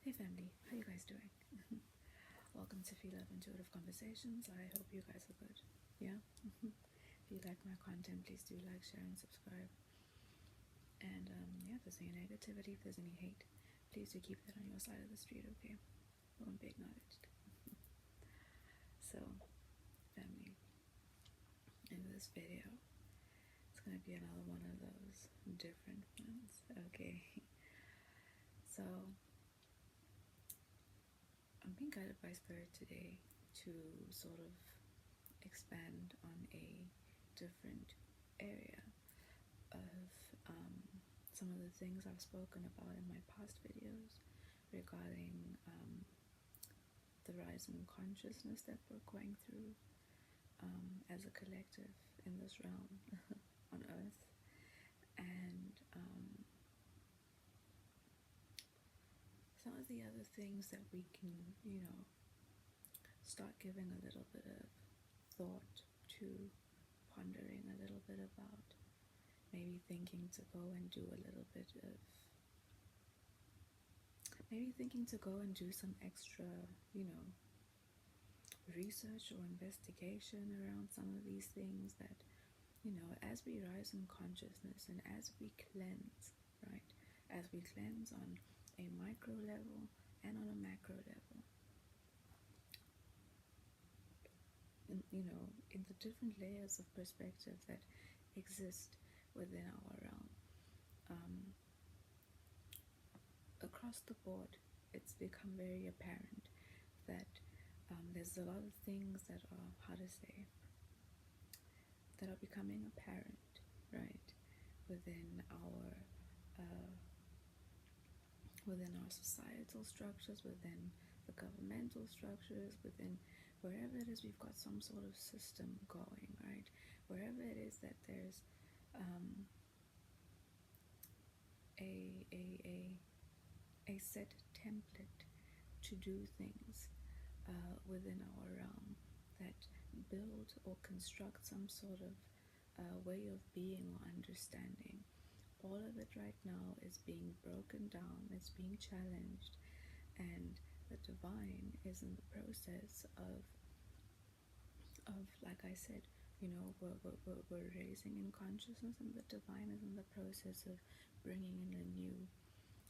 Hey family, how you guys doing? Welcome to Phie.Love Intuitive Conversations. I hope you guys are good. Yeah? If you like my content, please do like, share, and subscribe. And yeah, if there's any negativity, if there's any hate, please do keep that on your side of the street, okay? Won't be acknowledged. So, family, in this video, it's going to be another one of those different ones, okay? So, I'm being guided by Spirit today to sort of expand on a different area of some of the things I've spoken about in my past videos regarding the rise in consciousness that we're going through as a collective in this realm on Earth, and some of the other things that we can, start giving a little bit of thought to, pondering a little bit about, maybe thinking to go and do a little bit of, maybe thinking to go and do some extra, research or investigation around some of these things that, as we rise in consciousness and as we cleanse, right, as we cleanse on a micro level and on a macro level, in the different layers of perspective that exist within our realm, across the board, it's become very apparent that there's a lot of things that are, that are becoming apparent, right, within our societal structures, within the governmental structures, within wherever it is we've got some sort of system going, right, wherever it is that there's a set template to do things within our realm that build or construct some sort of way of being or understanding. All of it right now is being broken down, it's being challenged, and the divine is in the process of like I said, we're raising in consciousness, and the divine is in the process of bringing in a new,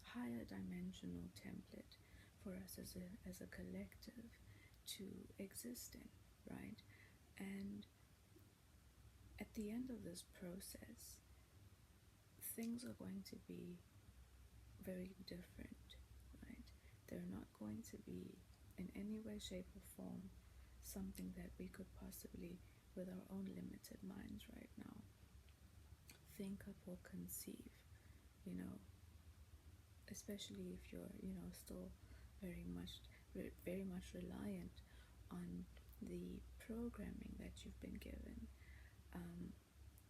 higher dimensional template for us as a collective to exist in, right? And at the end of this process, things are going to be very different, right? They're not going to be in any way, shape, or form something that we could possibly, with our own limited minds right now, think up or conceive, especially if you're, still very much reliant on the programming that you've been given.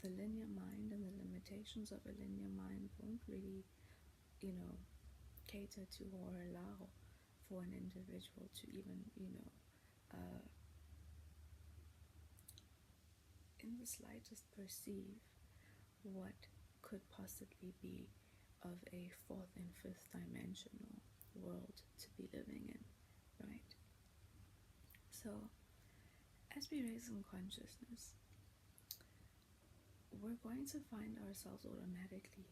The linear mind and the limitations of a linear mind won't really, cater to or allow for an individual to even, in the slightest perceive what could possibly be of a fourth and fifth dimensional world to be living in, right? So, as we raise in consciousness, we're going to find ourselves automatically,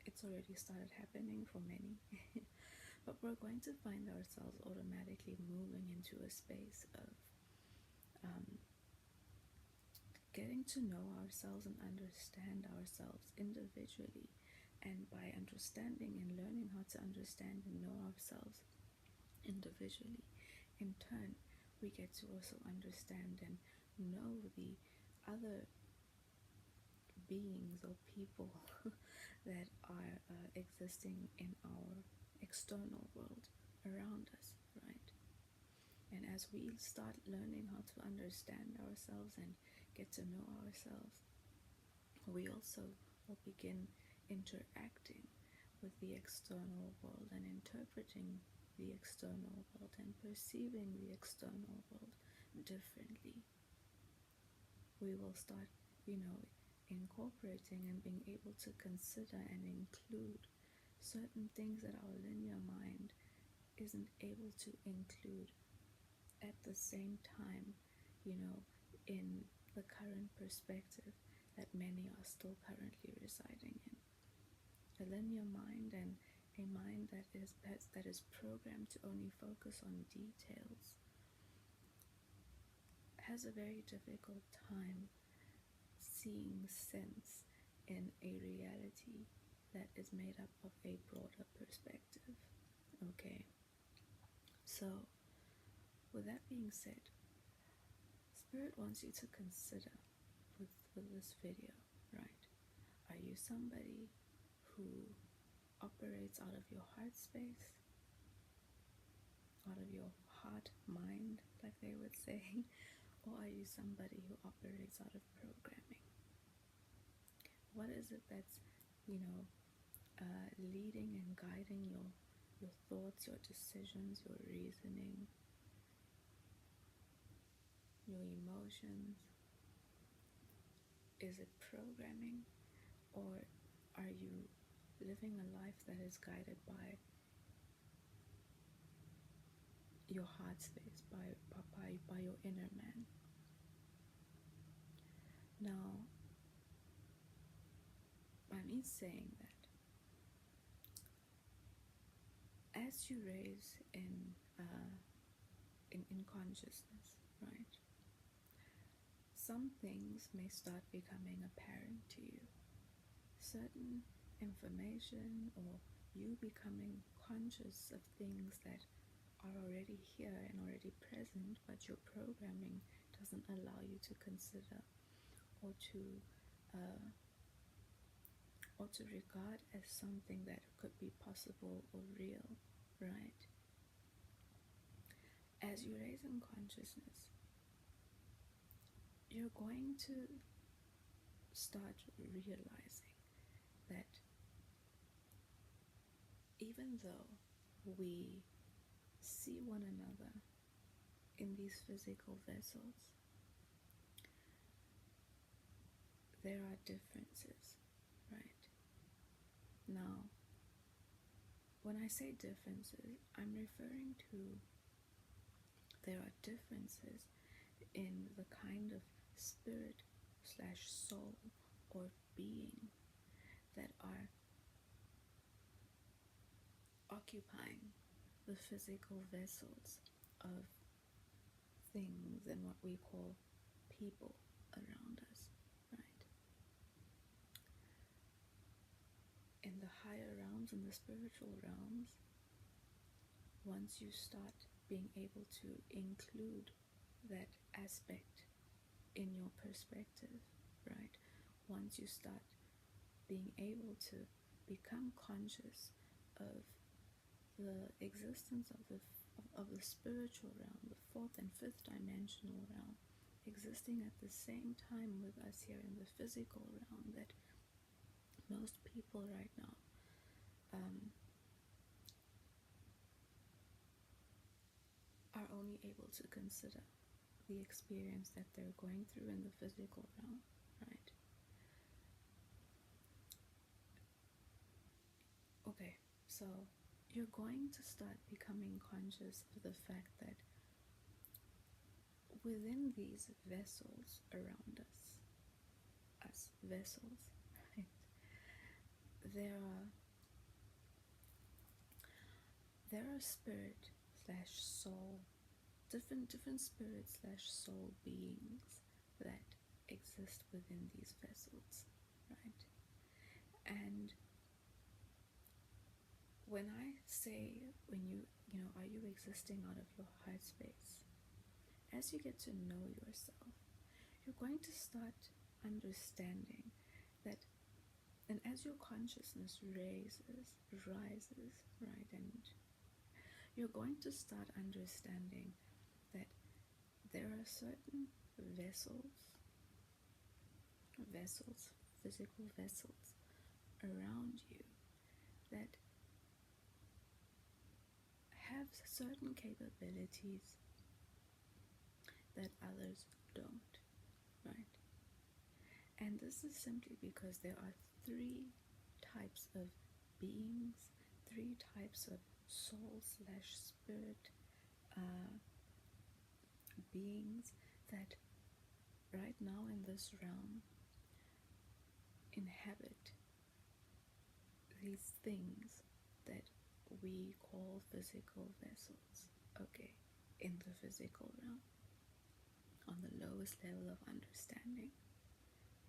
it's already started happening for many, but we're going to find ourselves automatically moving into a space of getting to know ourselves and understand ourselves individually. And by understanding and learning how to understand and know ourselves individually, in turn, we get to also understand and know the other beings or people that are existing in our external world around us, right? And as we start learning how to understand ourselves and get to know ourselves, we also will begin interacting with the external world and interpreting the external world and perceiving the external world differently. We will start, incorporating and being able to consider and include certain things that our linear mind isn't able to include at the same time, in the current perspective that many are still currently residing in. A linear mind and a mind that is programmed to only focus on details has a very difficult time seeing sense in a reality that is made up of a broader perspective. Okay, so with that being said, Spirit wants you to consider with this video, right? Are you somebody who operates out of your heart space, out of your heart mind, like they would say, or are you somebody who operates out of programming? What is it that's, leading and guiding your thoughts, your decisions, your reasoning, your emotions? Is it programming, or are you living a life that is guided by your heart space, by your inner man? Now, by me saying that, as you raise in consciousness, right, some things may start becoming apparent to you. Certain information, or you becoming conscious of things that are already here and already present, but your programming doesn't allow you to consider or to regard as something that could be possible or real, right? As you raise in consciousness, you're going to start realizing that even though we see one another in these physical vessels, there are differences, right? Now, when I say differences, I'm referring to there are differences in the kind of spirit/soul or being that are occupying the physical vessels of things and what we call people around us, right? In the higher realms, in the spiritual realms, once you start being able to include that aspect in your perspective, right? Once you start being able to become conscious of the existence of the spiritual realm, the fourth and fifth dimensional realm, existing at the same time with us here in the physical realm, that most people right now are only able to consider the experience that they're going through in the physical realm, right? Okay, so you're going to start becoming conscious of the fact that within these vessels around us vessels, right, there are spirit/soul, different spirit/soul beings that exist within these vessels, right? And when I say, are you existing out of your heart space? As you get to know yourself, you're going to start understanding that, and as your consciousness rises, right, and you're going to start understanding that there are certain physical vessels around you that have certain capabilities that others don't, right? And this is simply because there are three types of beings, three types of soul slash spirit beings that right now in this realm inhabit these things that we call physical vessels, okay, in the physical realm, on the lowest level of understanding,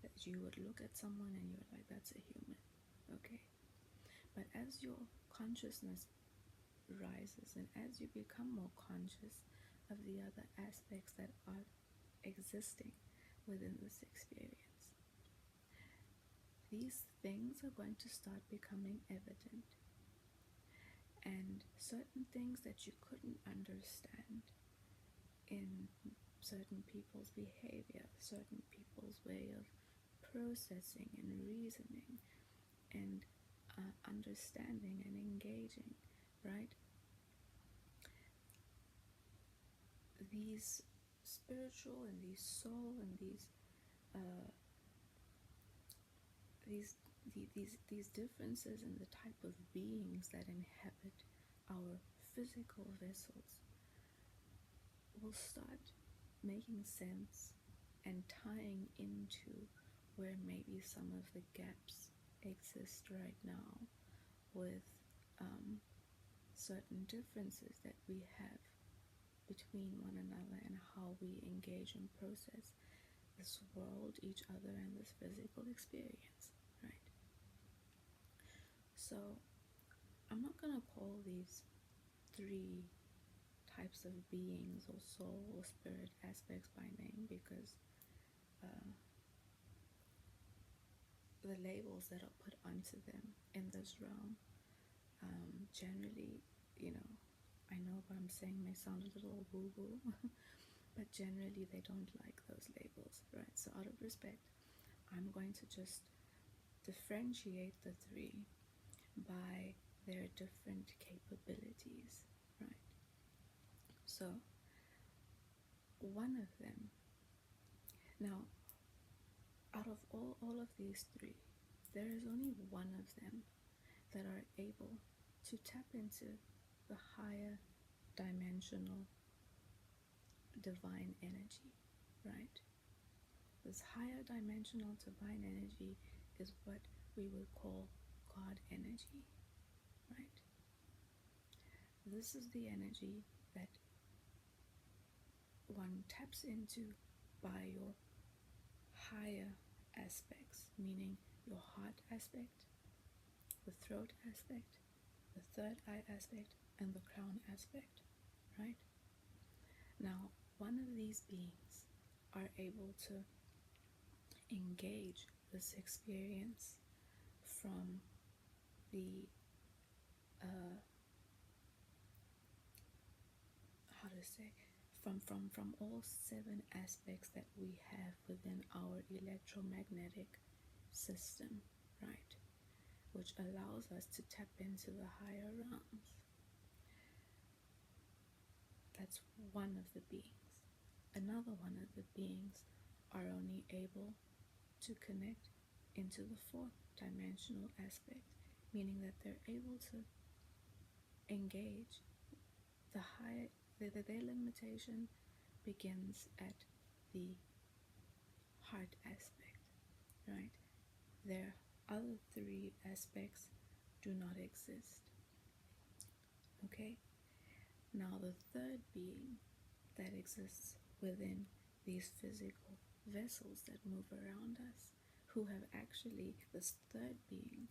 that you would look at someone and you're like, that's a human, okay? But as your consciousness rises and as you become more conscious of the other aspects that are existing within this experience, these things are going to start becoming evident. And certain things that you couldn't understand in certain people's behavior, certain people's way of processing and reasoning and understanding and engaging, right? These spiritual and these soul and these differences in the type of beings that inhabit our physical vessels will start making sense and tying into where maybe some of the gaps exist right now with certain differences that we have between one another and how we engage and process this world, each other, and this physical experience, right? So I'm not going to call these three types of beings or soul or spirit aspects by name because the labels that are put onto them in this realm generally, I know what I'm saying may sound a little woo-woo, but generally they don't like those labels, right? So out of respect, I'm going to just differentiate the three by their different capabilities, right? So one of them, now out of all of these three, there is only one of them that are able to tap into the higher dimensional divine energy, right? This higher dimensional divine energy is what we would call God energy, right? This is the energy that one taps into by your higher aspects, meaning your heart aspect, the throat aspect, the third eye aspect, and the crown aspect, right? Now, one of these beings are able to engage this experience from the from all 7 aspects that we have within our electromagnetic system, right? Which allows us to tap into the higher realms. That's one of the beings. Another one of the beings are only able to connect into the 4th dimensional aspect, meaning that they're able to engage the higher, their limitation begins at the heart aspect, right? Their other 3 aspects do not exist, okay? Now the third being that exists within these physical vessels that move around us, who have actually, this third being,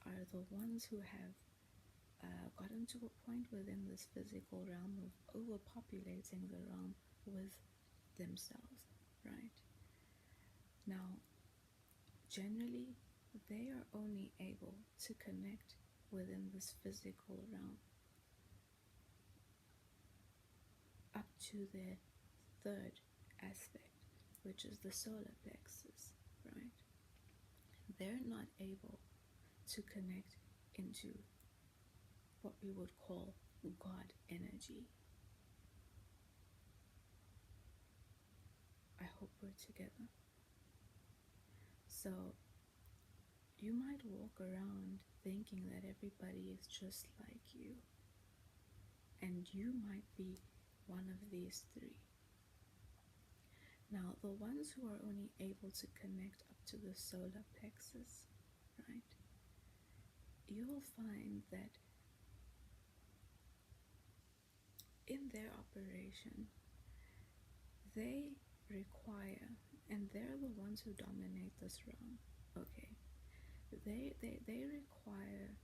are the ones who have gotten to a point within this physical realm of overpopulating the realm with themselves, right? Now, generally, they are only able to connect within this physical realm up to their third aspect, which is the solar plexus, right? They're not able to connect into what we would call God energy. I hope we're together. So you might walk around thinking that everybody is just like you. And you might be one of these three. Now, the ones who are only able to connect up to the solar plexus, right? You'll find that in their operation, they require, and they're the ones who dominate this realm, okay? They require,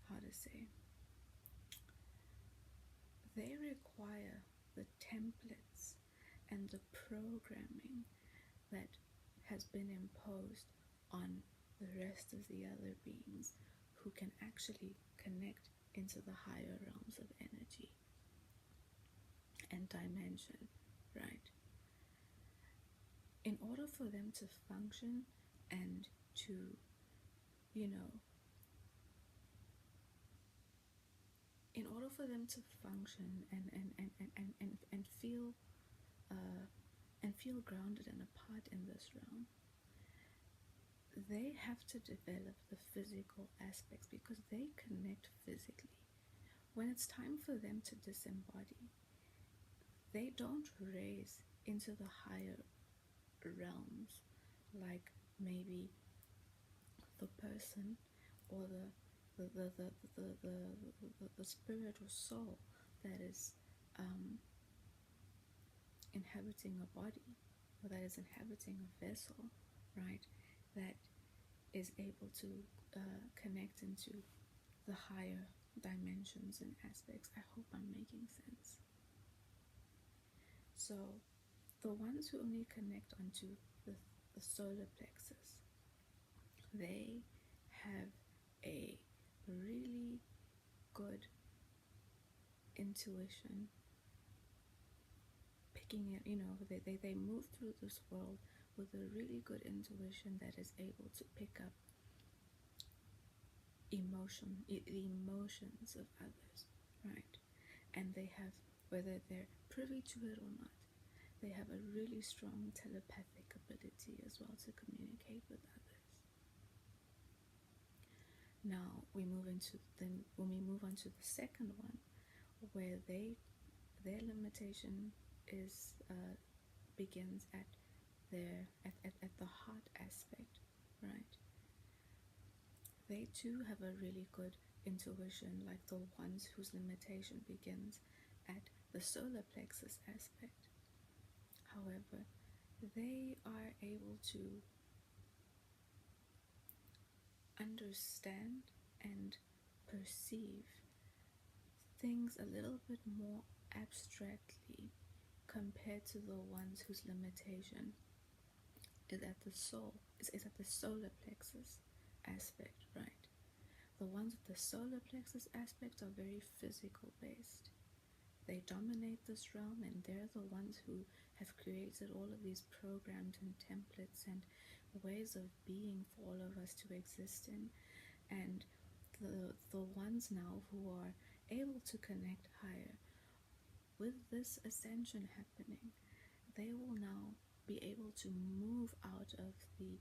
how to say, they require the templates and the programming that has been imposed on the rest of the other beings who can actually connect into the higher realms of energy and dimension, right? In order for them to function and to, in order for them to function and feel grounded and apart in this realm, they have to develop the physical aspects because they connect physically. When it's time for them to disembody, they don't raise into the higher realms like maybe the person or the spirit or soul that is inhabiting a body, or that is inhabiting a vessel, right, that is able to connect into the higher dimensions and aspects. I hope I'm making sense. So the ones who only connect onto the solar plexus, they have a really good intuition, picking it, they move through this world with a really good intuition that is able to pick up the emotions of others, right? And they have, whether they're privy to it or not, they have a really strong telepathic ability as well to communicate with others. Now when we move on to the second one, where their limitation is begins at the heart aspect, right? They too have a really good intuition, like the ones whose limitation begins at the solar plexus aspect. However, they are able to understand and perceive things a little bit more abstractly compared to the ones whose limitation is at the solar plexus aspect, right? The ones with the solar plexus aspect are very physical based. They dominate this realm, and they're the ones who have created all of these programs and templates and ways of being for all of us to exist in. And the ones now who are able to connect higher, with this ascension happening, they will now be able to move out of the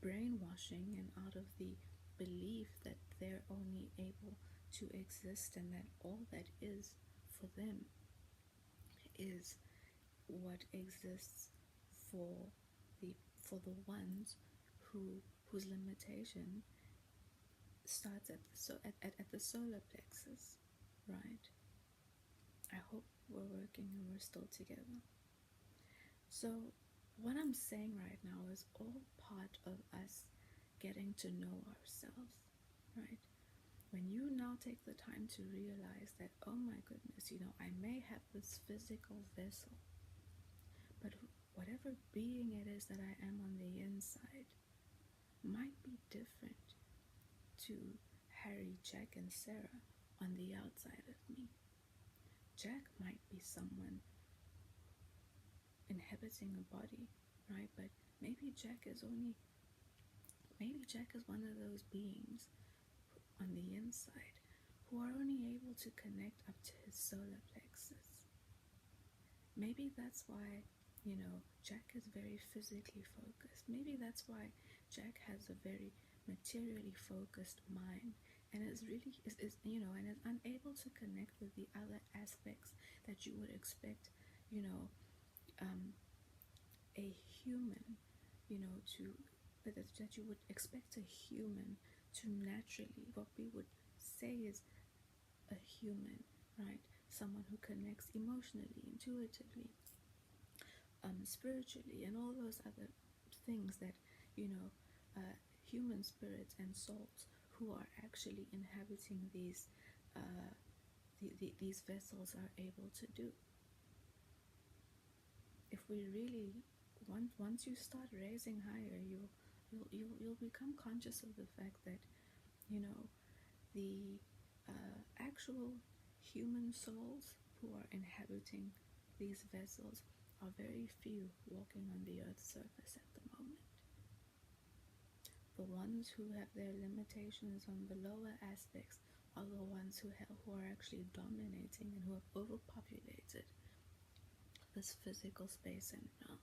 brainwashing and out of the belief that they're only able to exist and that all that is for them is what exists for the ones whose limitation starts at the solar plexus, right? I hope we're working and we're still together. So what I'm saying right now is all part of us getting to know ourselves, right? When you now take the time to realize that, oh my goodness, I may have this physical vessel, but whatever being it is that I am on the inside might be different to Harry, Jack, and Sarah on the outside of me. Jack might be someone inhabiting a body, right? But maybe Jack is one of those beings on the inside who are only able to connect up to his solar plexus. Maybe that's why, Jack is very physically focused. Maybe that's why Jack has a very materially focused mind, and is really is and is unable to connect with the other aspects that you would expect, you know, a human, to that you would expect a human to naturally, what we would say is a human, right? Someone who connects emotionally, intuitively, spiritually, and all those other things that, you know, human spirits and souls who are actually inhabiting these vessels are able to do. If we really once you start raising higher, you'll become conscious of the fact that, the actual human souls who are inhabiting these vessels are very few walking on the earth's surface at the moment. The ones who have their limitations on the lower aspects are the ones who are actually dominating and who have overpopulated this physical space and realm.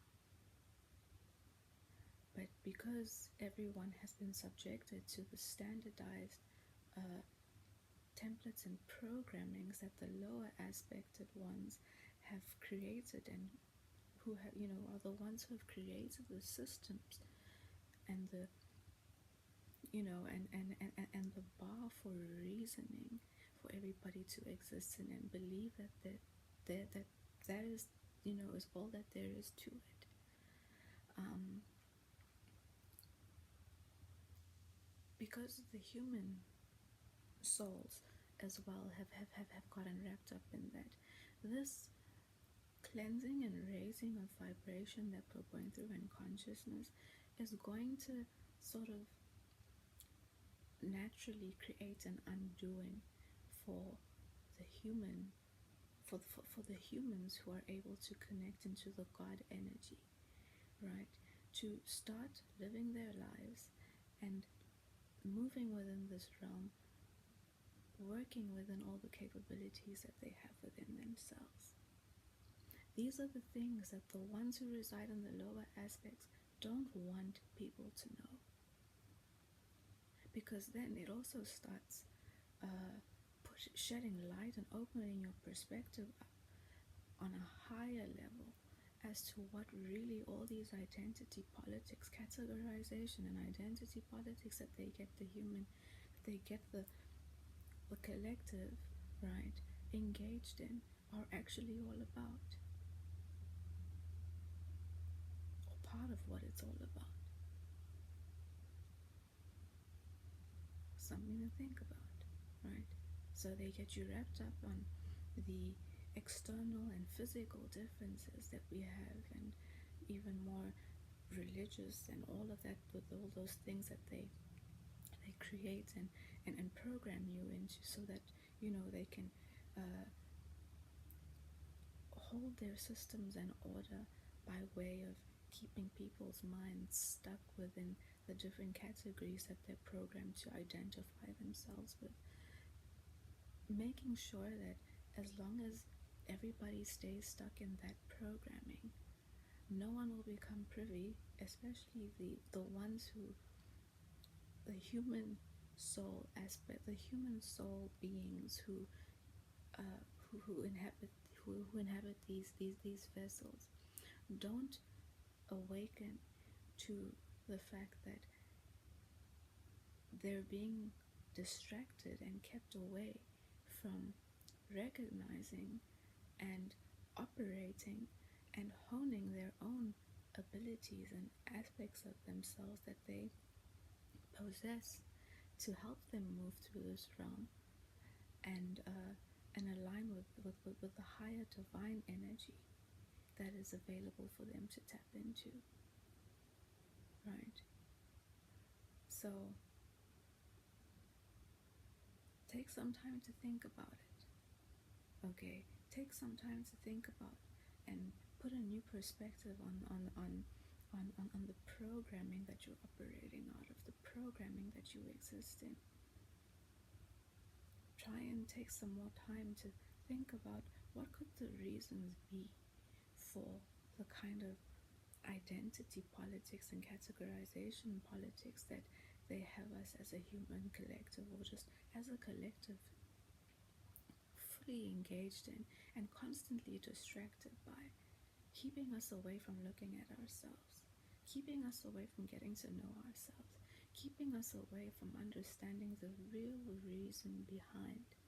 But because everyone has been subjected to the standardized templates and programmings that the lower aspected ones have created, and who have, are the ones who have created the systems and the, and the bar for reasoning for everybody to exist in and believe that is, is all that there is to it. Because the human souls as well have gotten wrapped up in that, this cleansing and raising of vibration that we're going through in consciousness is going to sort of naturally create an undoing for the human, for the humans who are able to connect into the God energy, right? To start living their lives and moving within this realm, working within all the capabilities that they have within themselves. These are the things that the ones who reside in the lower aspects don't want people to know. Because then it also starts shedding light and opening your perspective up on a higher level as to what really all these identity politics, categorization and identity politics that they get the human, they get the collective, right, engaged in, are actually all about, or part of what it's all about. Something to think about, right? So they get you wrapped up on the external and physical differences that we have, and even more religious and all of that, with all those things that they create and program you into, so that they can hold their systems in order by way of keeping people's minds stuck within the different categories that they're programmed to identify themselves with, making sure that as long as everybody stays stuck in that programming, no one will become privy, especially the ones who, the human soul aspect, the human soul beings who inhabit these vessels, don't awaken to the fact that they're being distracted and kept away from recognizing and operating and honing their own abilities and aspects of themselves that they possess to help them move through this realm and align with the higher divine energy that is available for them to tap into, right? So take some time to think about it, okay? Take some time to think about and put a new perspective on the programming that you're operating out of, the programming that you exist in. Try and take some more time to think about what could the reasons be for the kind of identity politics and categorization politics that they have us as a human collective, or just as a collective, fully engaged in and constantly distracted by, keeping us away from looking at ourselves, keeping us away from getting to know ourselves, keeping us away from understanding the real reason behind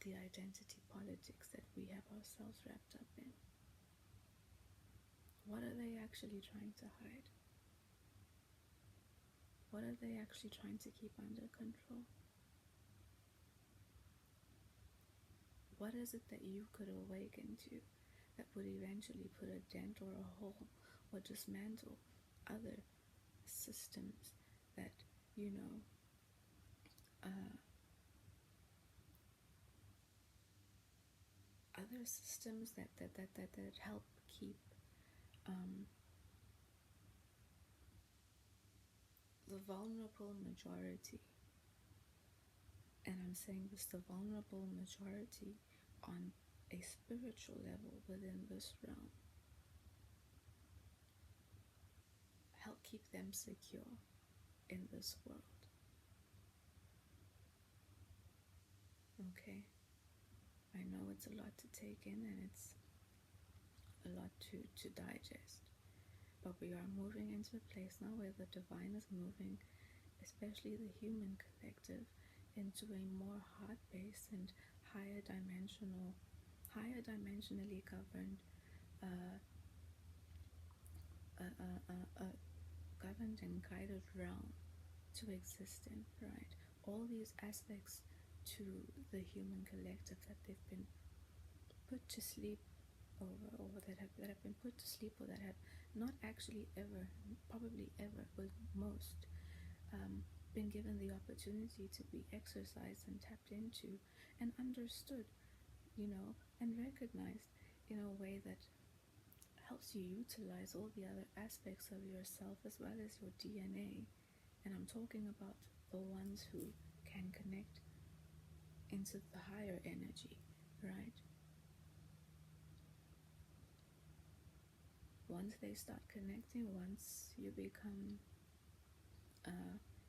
the identity politics that we have ourselves wrapped up in. What are they actually trying to hide? What are they actually trying to keep under control? What is it that you could awaken to that would eventually put a dent or a hole or dismantle other systems that, other systems that help keep the vulnerable majority, and I'm saying this, the vulnerable majority on a spiritual level within this realm, help keep them secure in this world. Okay, I know it's a lot to take in and it's a lot to digest, but we are moving into a place now where the divine is moving, especially the human collective, into a more heart-based and higher dimensionally governed, governed and guided realm to exist in, right? All these aspects to the human collective that they've been put to sleep over, or that have been put to sleep, or that have not actually ever, probably ever, with most, been given the opportunity to be exercised and tapped into and understood, and recognized in a way that helps you utilize all the other aspects of yourself as well as your DNA. And I'm talking about the ones who can connect into the higher energy, right? Once they start connecting, once you become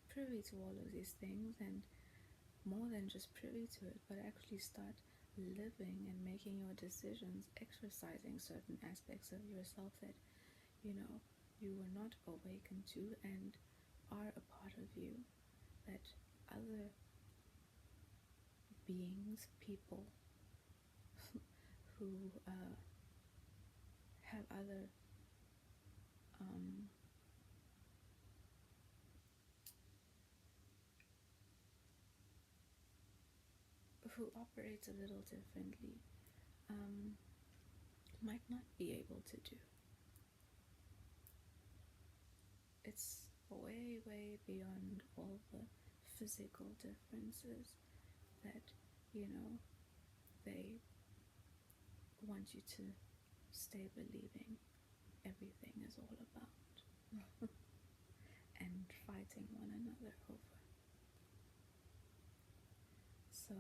privy to all of these things, and more than just privy to it, but actually start living and making your decisions, exercising certain aspects of yourself that, you were not awakened to and are a part of you, that other beings, people who have other who operates a little differently, might not be able to do. It's way, way beyond all the physical differences that, they want you to stay believing everything is all about and fighting one another over. So,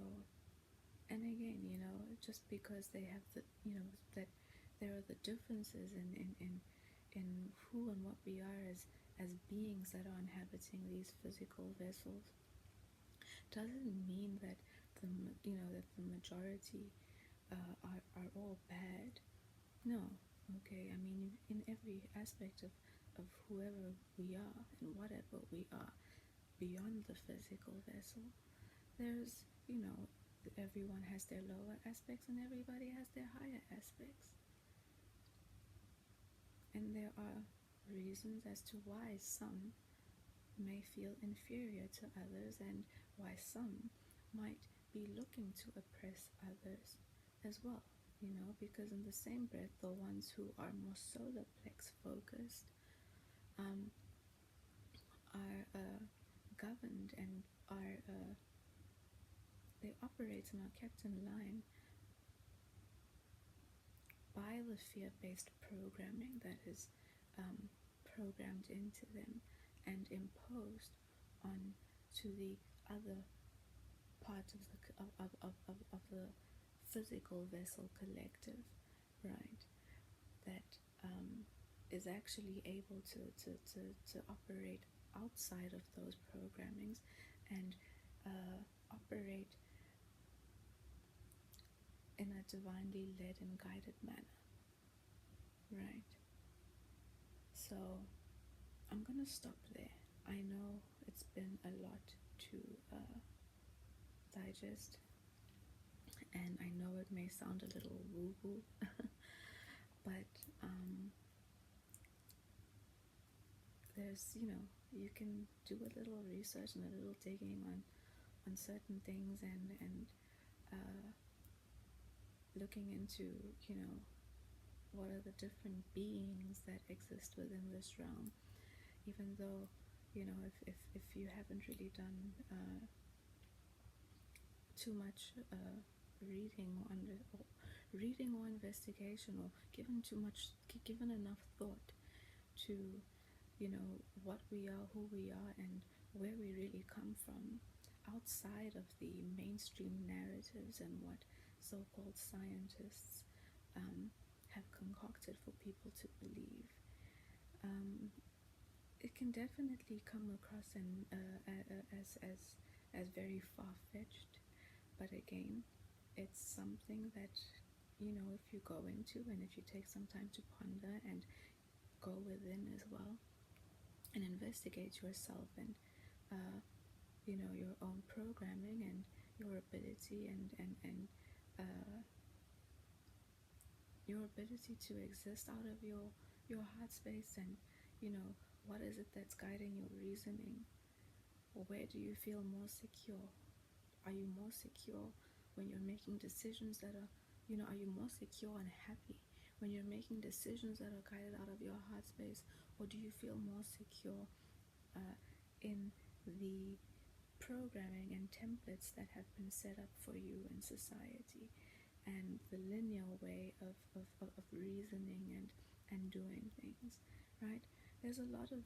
and again, just because they have the, that there are the differences in who and what we are as beings that are inhabiting these physical vessels, doesn't mean that the majority are all bad. No. Okay, I mean, in every aspect of whoever we are and whatever we are beyond the physical vessel, there's, everyone has their lower aspects and everybody has their higher aspects. And there are reasons as to why some may feel inferior to others and why some might be looking to oppress others as well, because in the same breath, the ones who are more solar plex focused are governed and they operate and are kept in line by the fear-based programming that is programmed into them and imposed on to the other part of the physical vessel collective, right? That is actually able to operate outside of those programmings and operate in a divinely led and guided manner, right? So I'm gonna stop there. I know it's been a lot to digest, and I know it may sound a little woo-woo, but there's, you can do a little research and a little digging on certain things, and looking into, what are the different beings that exist within this realm, even though, if you haven't really done too much reading or investigation, or given enough thought to, what we are, who we are, and where we really come from, outside of the mainstream narratives and what so-called scientists have concocted for people to believe. It can definitely come across as very far-fetched, but again, it's something that, if you go into, and if you take some time to ponder and go within as well and investigate yourself and your own programming and your ability and your ability to exist out of your heart space, and what is it that's guiding your reasoning? Where do you feel more secure? Are you more secure when you're making decisions that are, are you more secure and happy when you're making decisions that are guided out of your heart space? Or do you feel more secure in the programming and templates that have been set up for you in society, and the linear way of reasoning and doing things, right? There's a lot to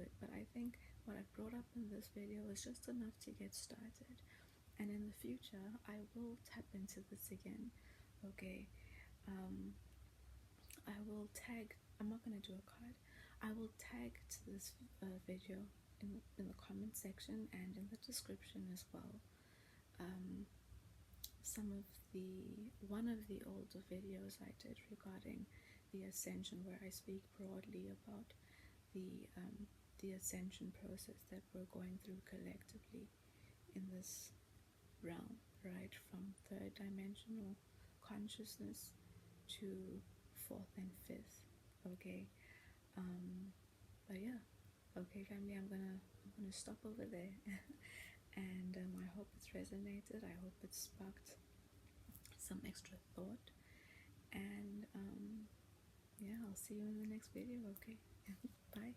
it, but I think what I brought up in this video is just enough to get started. And in the future, I will tap into this again, okay? I will tag, I'm not going to do a card, I will tag to this video in the comment section and in the description as well. One of the older videos I did regarding the ascension, where I speak broadly about the ascension process that we're going through collectively in this realm, right? From third dimensional consciousness to fourth and fifth, okay? But yeah, okay, family, I'm gonna stop over there. And I hope it's resonated. I hope it sparked some extra thought. And yeah, I'll see you in the next video, okay? Bye.